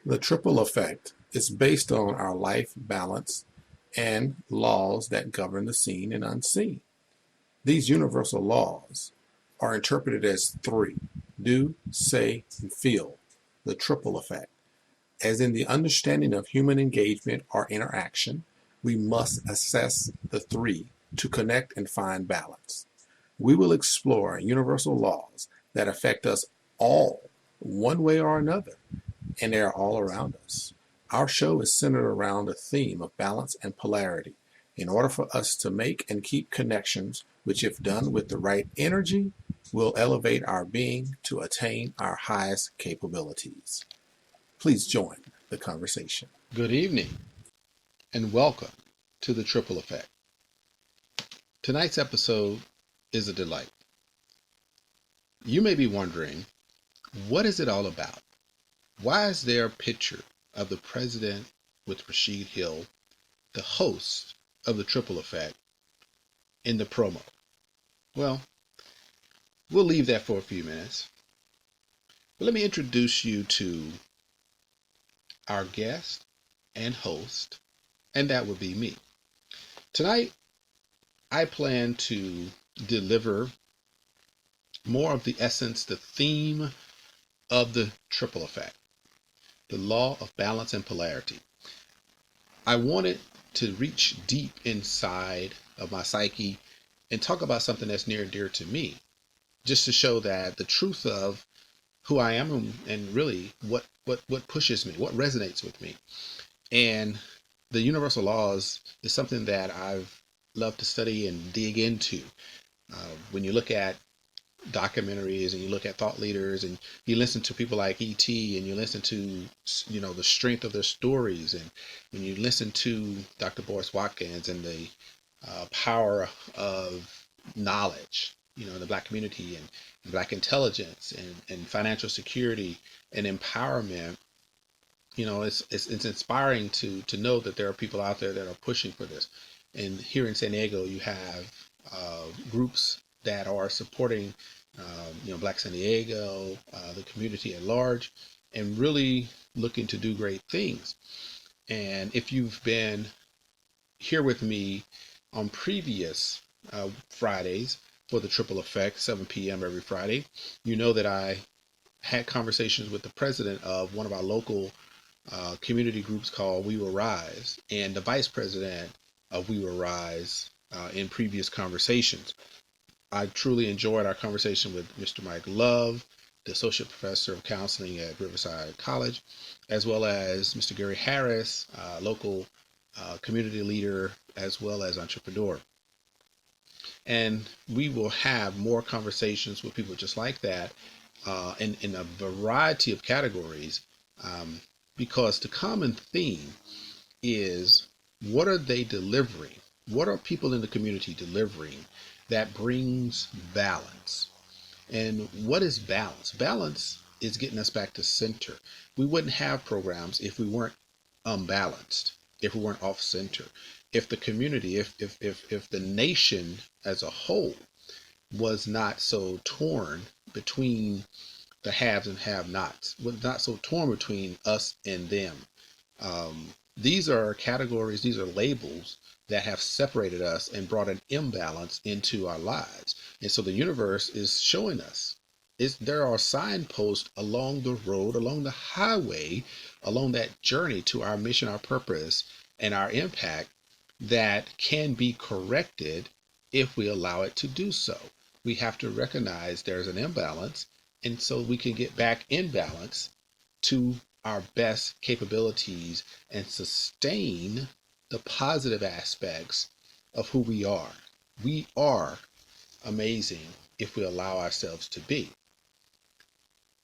The triple effect is based on our life balance and laws that govern the seen and unseen. These universal laws are interpreted as three: do, say, and feel, the triple effect. As in the understanding of human engagement or interaction, we must assess the three to connect and find balance. We will explore universal laws that affect us all, one way or another, and they are all around us. Our show is centered around a theme of balance and polarity in order for us to make and keep connections, which, if done with the right energy, will elevate our being to attain our highest capabilities. Please join the conversation. Good evening and welcome to the Triple Effect. Tonight's episode is a delight. You may be wondering, what is it all about? Why is there a picture of the president with Rashid Hill, the host of the Triple Effect, in the promo? Well, we'll leave that for a few minutes. But let me introduce you to our guest and host, and that would be me. Tonight, I plan to deliver more of the essence, the theme of the triple effect, the law of balance and polarity. I wanted to reach deep inside of my psyche and talk about something that's near and dear to me, just to show that the truth of who I am and really what pushes me, what resonates with me. And the universal laws is something that I've loved to study and dig into. When you look at documentaries and you look at thought leaders and you listen to people like E.T. and you listen to the strength of their stories, and when you listen to Dr. Boris Watkins and the power of knowledge in the Black community and Black intelligence and financial security and empowerment, it's inspiring to know that there are people out there that are pushing for this. And here in San Diego you have groups that are supporting Black San Diego, the community at large, and really looking to do great things. And if you've been here with me on previous Fridays for the Triple Effect, 7 p.m. every Friday, you know that I had conversations with the president of one of our local community groups called We Will Rise, and the vice president of We Will Rise in previous conversations. I truly enjoyed our conversation with Mr. Mike Love, the Associate Professor of Counseling at Riverside College, as well as Mr. Gary Harris, local community leader, as well as entrepreneur. And we will have more conversations with people just like that in a variety of categories, because the common theme is, what are they delivering? What are people in the community delivering that brings balance? And what is balance? Balance is getting us back to center. We wouldn't have programs if we weren't unbalanced, if we weren't off center. If the community, if the nation as a whole was not so torn between the haves and have-nots, was not so torn between us and them. These are categories, these are labels that have separated us and brought an imbalance into our lives. And so the universe is showing us, there are signposts along the road, along the highway, along that journey to our mission, our purpose, and our impact that can be corrected if we allow it to do so. We have to recognize there's an imbalance, and so we can get back in balance to our best capabilities and sustain the positive aspects of who we are. We are amazing if we allow ourselves to be.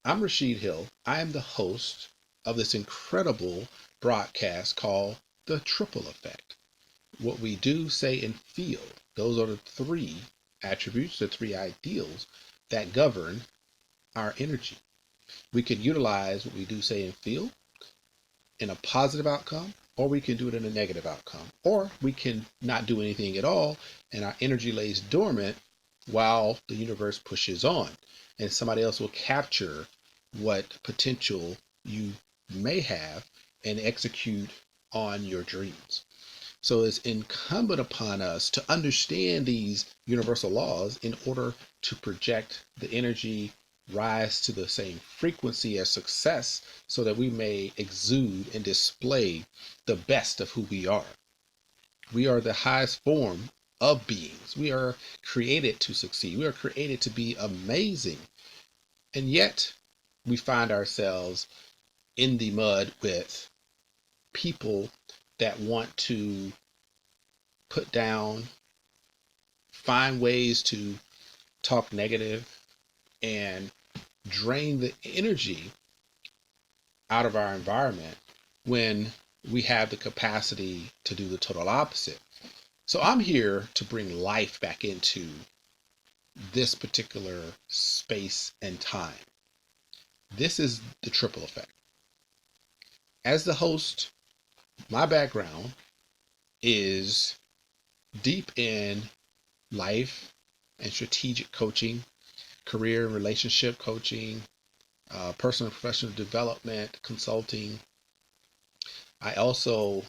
I'm Rashid Hill. I am the host of this incredible broadcast called The Triple Effect. What we do, say, and feel, those are the three attributes, the three ideals that govern our energy. We can utilize what we do, say, and feel in a positive outcome, or we can do it in a negative outcome, or we can not do anything at all and our energy lays dormant while the universe pushes on, and somebody else will capture what potential you may have and execute on your dreams. So it's incumbent upon us to understand these universal laws in order to project the energy, rise to the same frequency as success, so that we may exude and display the best of who we are. We are the highest form of beings. We are created to succeed. We are created to be amazing. And yet we find ourselves in the mud with people that want to put down, find ways to talk negative, and drain the energy out of our environment when we have the capacity to do the total opposite. So I'm here to bring life back into this particular space and time. This is the triple effect. As the host, my background is deep in life and strategic coaching, career and relationship coaching, personal and professional development, consulting. I also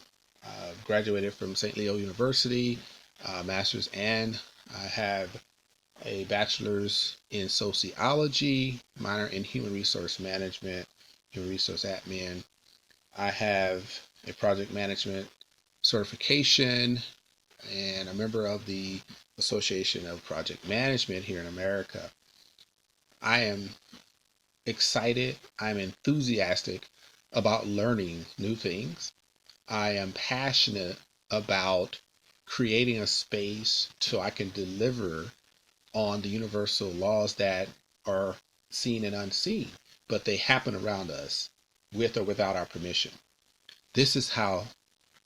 graduated from St. Leo University, master's, and I have a bachelor's in sociology, minor in human resource management, human resource admin. I have a project management certification and a member of the Association of Project Management here in America. I am excited. I'm enthusiastic about learning new things. I am passionate about creating a space so I can deliver on the universal laws that are seen and unseen, but they happen around us with or without our permission. This is how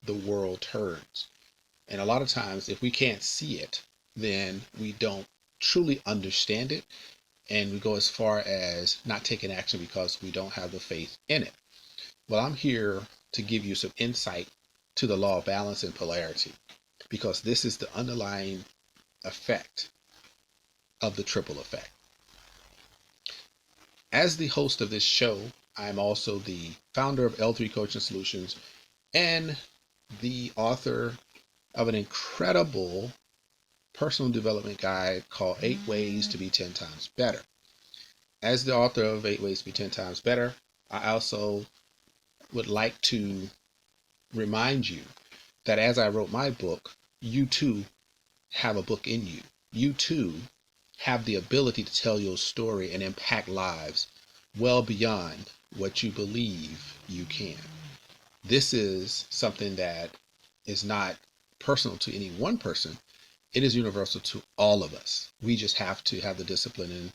the world turns. And a lot of times, if we can't see it, then we don't truly understand it. And we go as far as not taking action because we don't have the faith in it. Well, I'm here to give you some insight to the law of balance and polarity, because this is the underlying effect of the triple effect. As the host of this show, I'm also the founder of L3 Coaching Solutions and the author of an incredible personal development guide called 8 Ways to Be 10 Times Better. As the author of 8 Ways to Be 10 Times Better, I also would like to remind you that as I wrote my book, you too have a book in you. You too have the ability to tell your story and impact lives well beyond what you believe you can. This is something that is not personal to any one person. It is universal to all of us. We just have to have the discipline and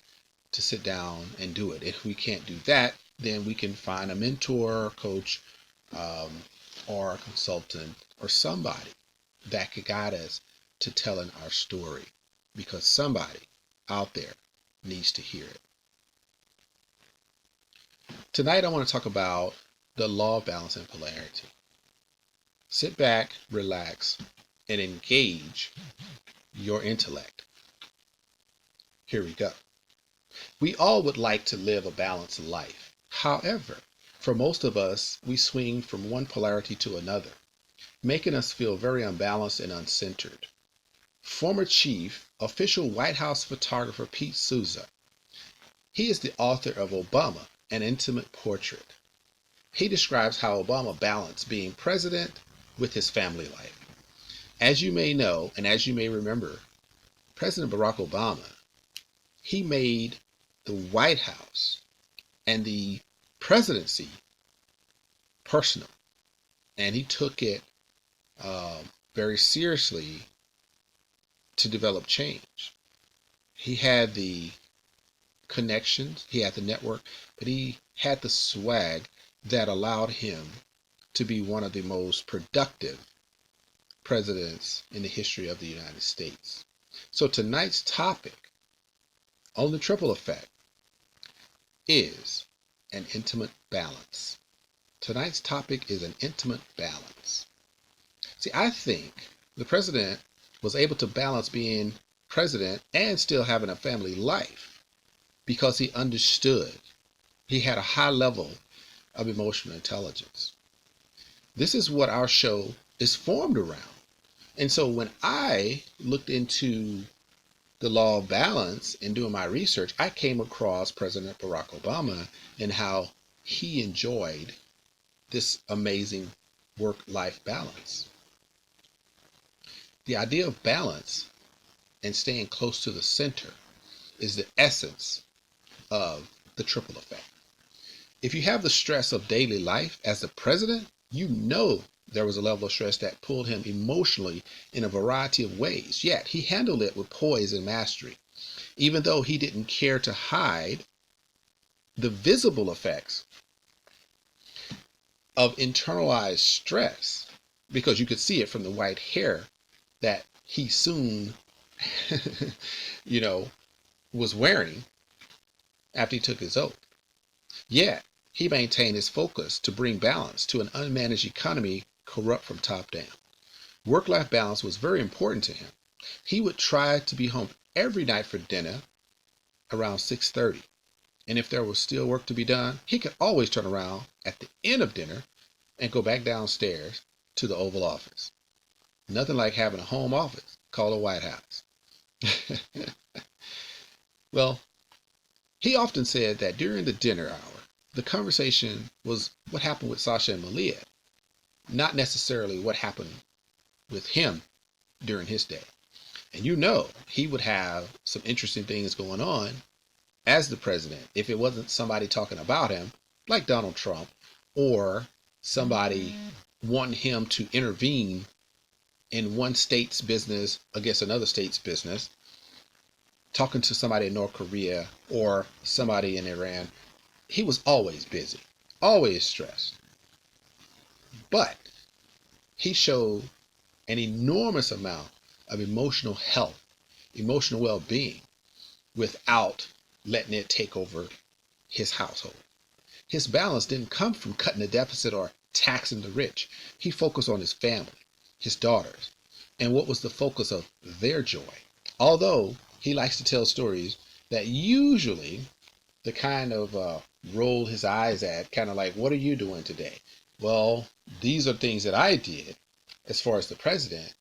to sit down and do it. If we can't do that, then we can find a mentor, coach, or a consultant, or somebody that could guide us to telling our story, because somebody out there needs to hear it. Tonight I want to talk about the law of balance and polarity. Sit back, relax, and engage your intellect. Here we go. We all would like to live a balanced life. However, for most of us, we swing from one polarity to another, making us feel very unbalanced and uncentered. Former chief official White House photographer Pete Souza, he is the author of Obama, An Intimate Portrait. He describes how Obama balanced being president with his family life. As you may know, and as you may remember, President Barack Obama, he made the White House and the presidency personal, and he took it very seriously to develop change. He had the connections, he had the network, but he had the swag that allowed him to be one of the most productive presidents in the history of the United States. So tonight's topic on the triple effect is an intimate balance. Tonight's topic is an intimate balance. See, I think the president was able to balance being president and still having a family life because he understood. He had a high level of emotional intelligence. This is what our show is formed around. And so when I looked into the law of balance in doing my research, I came across President Barack Obama and how he enjoyed this amazing work-life balance. The idea of balance and staying close to the center is the essence of the triple effect. If you have the stress of daily life as the president, you know there was a level of stress that pulled him emotionally in a variety of ways, yet he handled it with poise and mastery, even though he didn't care to hide the visible effects of internalized stress, because you could see it from the white hair that he soon, was wearing after he took his oath. Yet, he maintained his focus to bring balance to an unmanaged economy corrupt from top down. Work-life balance was very important to him. He would try to be home every night for dinner around 6:30. And if there was still work to be done, he could always turn around at the end of dinner and go back downstairs to the Oval Office. Nothing like having a home office called a White House. Well, he often said that during the dinner hour, the conversation was what happened with Sasha and Malia, not necessarily what happened with him during his day. And he would have some interesting things going on as the president if it wasn't somebody talking about him, like Donald Trump, or somebody wanting him to intervene in one state's business against another state's business, talking to somebody in North Korea or somebody in Iran. He was always busy, always stressed. But he showed an enormous amount of emotional health, emotional well-being, without letting it take over his household. His balance didn't come from cutting the deficit or taxing the rich. He focused on his family, his daughters, and what was the focus of their joy. Although he likes to tell stories that usually the kind of roll his eyes at, kind of like, what are you doing today? Well, these are things that I did as far as the president,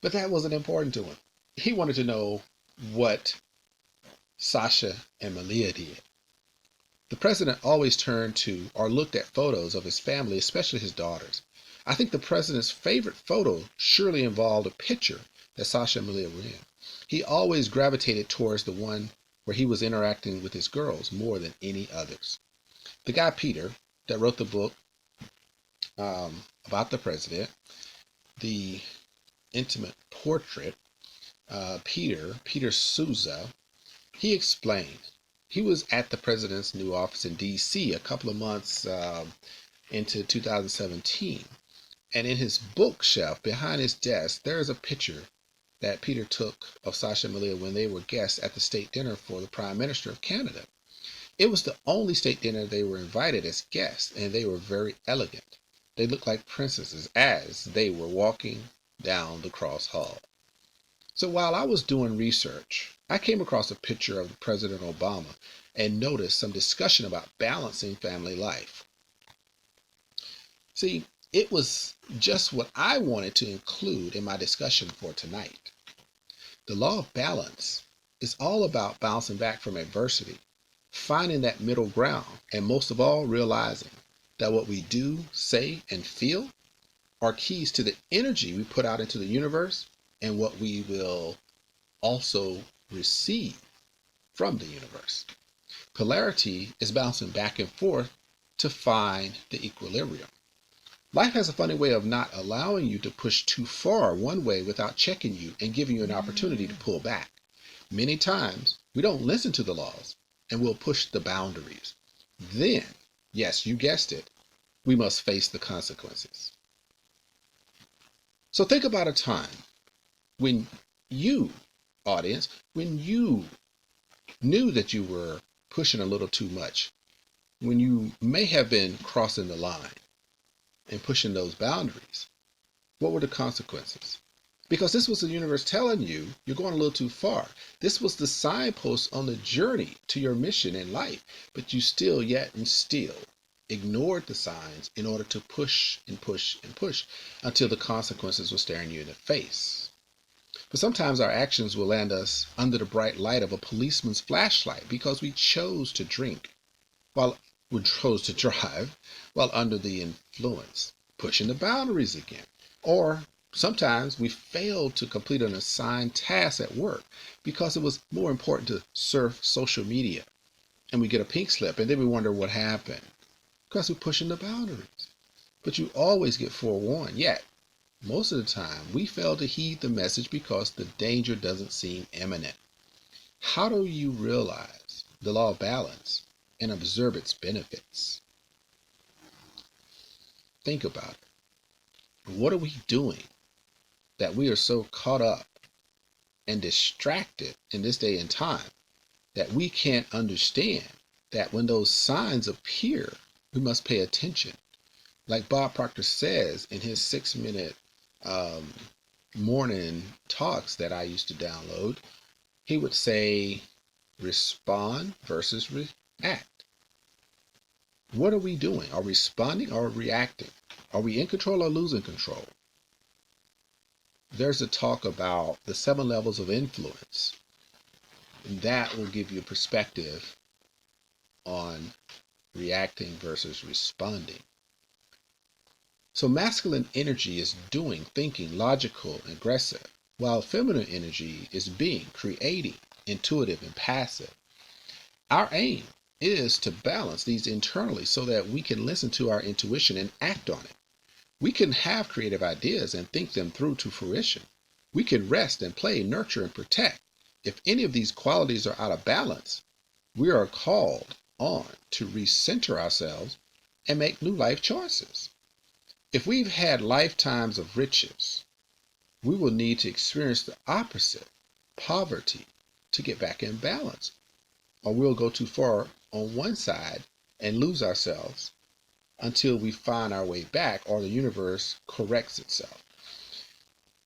but that wasn't important to him. He wanted to know what Sasha and Malia did. The president always turned to or looked at photos of his family, especially his daughters. I think the president's favorite photo surely involved a picture that Sasha and Malia were in. He always gravitated towards the one where he was interacting with his girls more than any others. The guy Peter that wrote the book about the president, The Intimate Portrait, Peter Souza, he explained he was at the president's new office in D.C. a couple of months into 2017. And in his bookshelf behind his desk, there is a picture that Peter took of Sasha and Malia when they were guests at the state dinner for the Prime Minister of Canada. It was the only state dinner they were invited as guests, and they were very elegant. They looked like princesses as they were walking down the cross hall. So while I was doing research, I came across a picture of President Obama and noticed some discussion about balancing family life. See, it was just what I wanted to include in my discussion for tonight. The law of balance is all about bouncing back from adversity, finding that middle ground, and most of all, realizing that what we do, say, and feel are keys to the energy we put out into the universe and what we will also receive from the universe. Polarity is bouncing back and forth to find the equilibrium. Life has a funny way of not allowing you to push too far one way without checking you and giving you an opportunity to pull back. Many times, we don't listen to the laws and we'll push the boundaries. Then, yes, you guessed it, we must face the consequences. So think about a time when you, audience, when you knew that you were pushing a little too much, when you may have been crossing the line and pushing those boundaries. What were the consequences? Because this was the universe telling you you're going a little too far. This was the signpost on the journey to your mission in life, but you still ignored the signs in order to push and push and push until the consequences were staring you in the face. But sometimes our actions will land us under the bright light of a policeman's flashlight because we chose to drink while we chose to drive while under the influence, pushing the boundaries again. Or sometimes we failed to complete an assigned task at work because it was more important to surf social media, and we get a pink slip and then we wonder what happened because we're pushing the boundaries. But you always get forewarned, yet most of the time we fail to heed the message because the danger doesn't seem imminent. How do you realize the law of balance and observe its benefits? Think about it. What are we doing that we are so caught up and distracted in this day and time that we can't understand that when those signs appear, we must pay attention? Like Bob Proctor says in his 6-minute morning talks that I used to download, he would say, respond versus react. What are we doing? Are we responding or reacting? Are we in control or losing control? There's a talk about the 7 levels of influence. And that will give you a perspective on reacting versus responding. So masculine energy is doing, thinking, logical, aggressive, while feminine energy is being, creating, intuitive, and passive. Our aim is to balance these internally so that we can listen to our intuition and act on it. We can have creative ideas and think them through to fruition. We can rest and play, nurture, and protect. If any of these qualities are out of balance, we are called on to recenter ourselves and make new life choices. If we've had lifetimes of riches, we will need to experience the opposite, poverty, to get back in balance. Or we'll go too far on one side and lose ourselves until we find our way back or the universe corrects itself.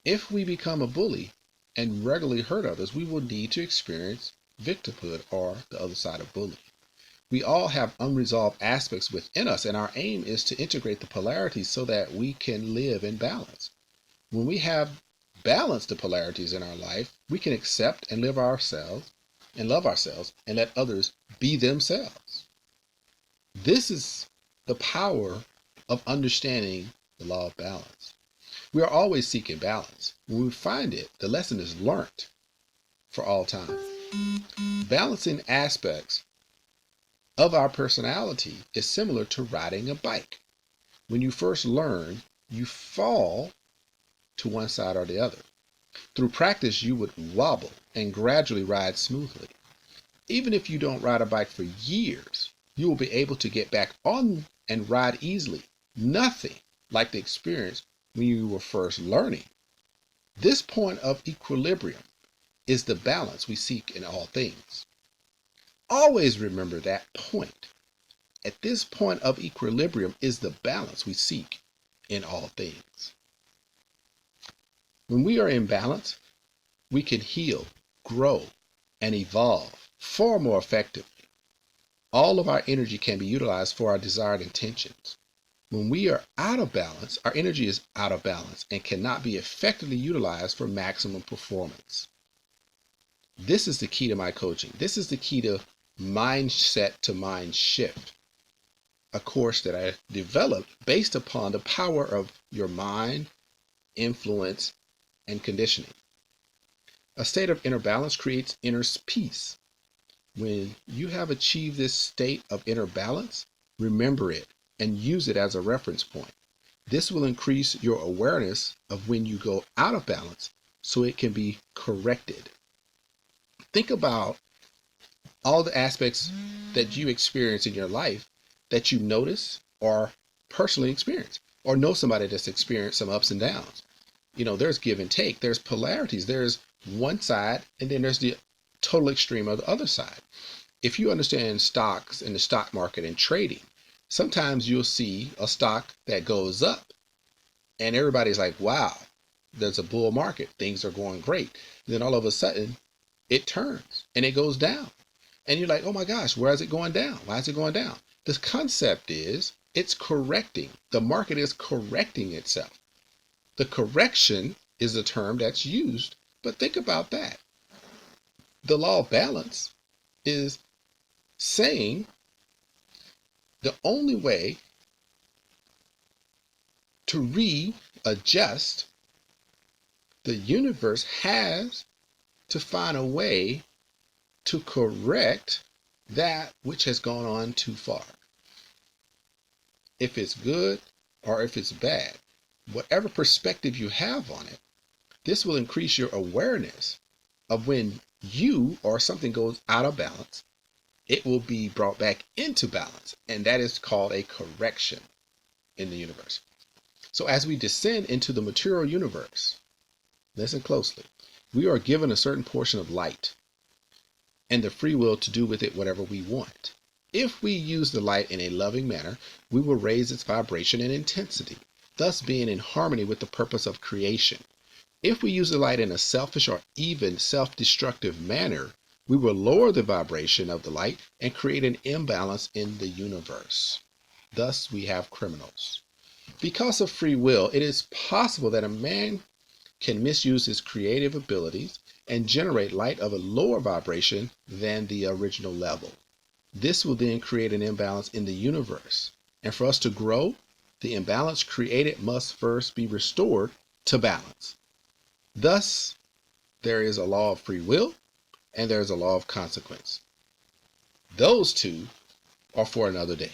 If we become a bully and regularly hurt others, we will need to experience victimhood or the other side of bullying. We all have unresolved aspects within us, and our aim is to integrate the polarities so that we can live in balance. When we have balanced the polarities in our life, we can accept and live ourselves and love ourselves and let others be themselves. This is the power of understanding the law of balance. We are always seeking balance. When we find it, the lesson is learnt for all time. Balancing aspects of our personality is similar to riding a bike. When you first learn, you fall to one side or the other. Through practice, you would wobble and gradually ride smoothly. Even if you don't ride a bike for years, you will be able to get back on and ride easily. Nothing like the experience when you were first learning. This point of equilibrium is the balance we seek in all things. Always remember that point. At this point of equilibrium is the balance we seek in all things. When we are in balance, we can heal, grow, and evolve far more effectively. All of our energy can be utilized for our desired intentions. When we are out of balance, our energy is out of balance and cannot be effectively utilized for maximum performance. This is the key to my coaching. This is the key to Mindset to Mind Shift, a course that I developed based upon the power of your mind, influence, and conditioning. A state of inner balance creates inner peace. When you have achieved this state of inner balance, remember it and use it as a reference point. This will increase your awareness of when you go out of balance so it can be corrected. Think about all the aspects that you experience in your life that you notice or personally experience, or know somebody that's experienced some ups and downs. You know, there's give and take, there's polarities, there's one side, and then there's the total extreme of the other side. If you understand stocks and the stock market and trading, sometimes you'll see a stock that goes up and everybody's like, wow, there's a bull market, things are going great. And then all of a sudden it turns and it goes down. And you're like, oh my gosh, where is it going down? Why is it going down? The concept is it's correcting. The market is correcting itself. The correction is a term that's used, but think about that. The law of balance is saying the only way to readjust the universe has to find a way to correct that which has gone on too far. If it's good or if it's bad, whatever perspective you have on it, this will increase your awareness of when you or something goes out of balance. It will be brought back into balance, and that is called a correction in the universe. So as we descend into the material universe, listen closely, we are given a certain portion of light and the free will to do with it whatever we want. If we use the light in a loving manner, we will raise its vibration and intensity, thus being in harmony with the purpose of creation. If we use the light in a selfish or even self-destructive manner, we will lower the vibration of the light and create an imbalance in the universe. Thus, we have criminals. Because of free will, it is possible that a man can misuse his creative abilities and generate light of a lower vibration than the original level. This will then create an imbalance in the universe. And for us to grow, the imbalance created must first be restored to balance. Thus, there is a law of free will and there is a law of consequence. Those two are for another day.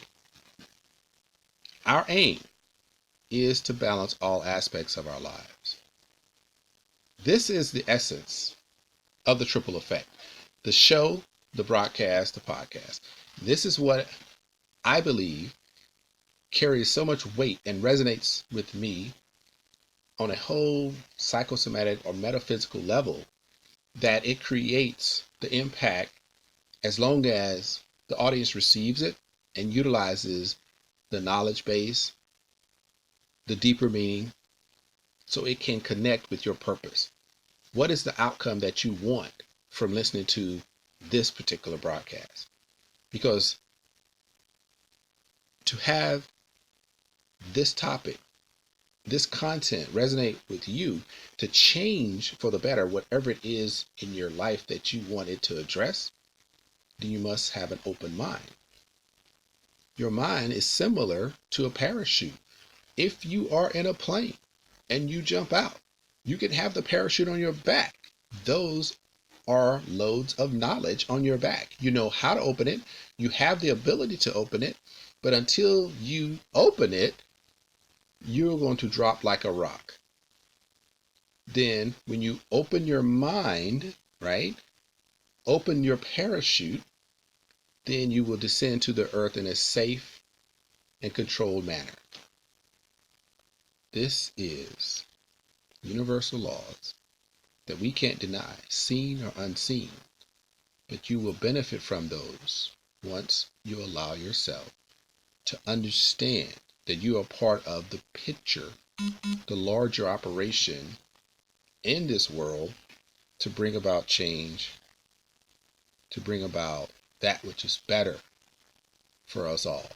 Our aim is to balance all aspects of our lives. This is the essence of the triple effect. The show, the broadcast, the podcast. This is what I believe carries so much weight and resonates with me on a whole psychosomatic or metaphysical level that it creates the impact as long as the audience receives it and utilizes the knowledge base, the deeper meaning, so it can connect with your purpose. What is the outcome that you want from listening to this particular broadcast? Because to have this topic, this content resonate with you to change for the better whatever it is in your life that you want it to address, then you must have an open mind. Your mind is similar to a parachute. If you are in a plane and you jump out, you can have the parachute on your back. Those are loads of knowledge on your back. You know how to open it. You have the ability to open it. But until you open it, you're going to drop like a rock. Then when you open your mind, right, open your parachute, then you will descend to the earth in a safe and controlled manner. This is universal laws that we can't deny, seen or unseen, but you will benefit from those once you allow yourself to understand that you are part of the picture, the larger operation in this world to bring about change, to bring about that which is better for us all.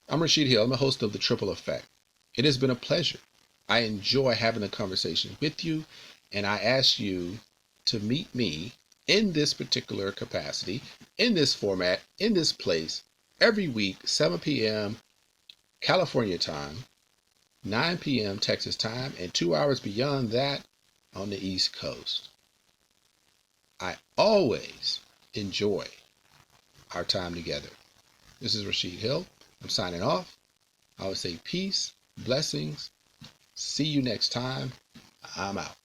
I'm Rashid Hill. I'm a host of The Triple Effect. It has been a pleasure. I enjoy having a conversation with you, and I ask you to meet me in this particular capacity, in this format, in this place, every week, 7 p.m. California time, 9 p.m. Texas time, and 2 hours beyond that on the East Coast. I always enjoy our time together. This is Rashid Hill. I'm signing off. I would say peace, blessings. See you next time. I'm out.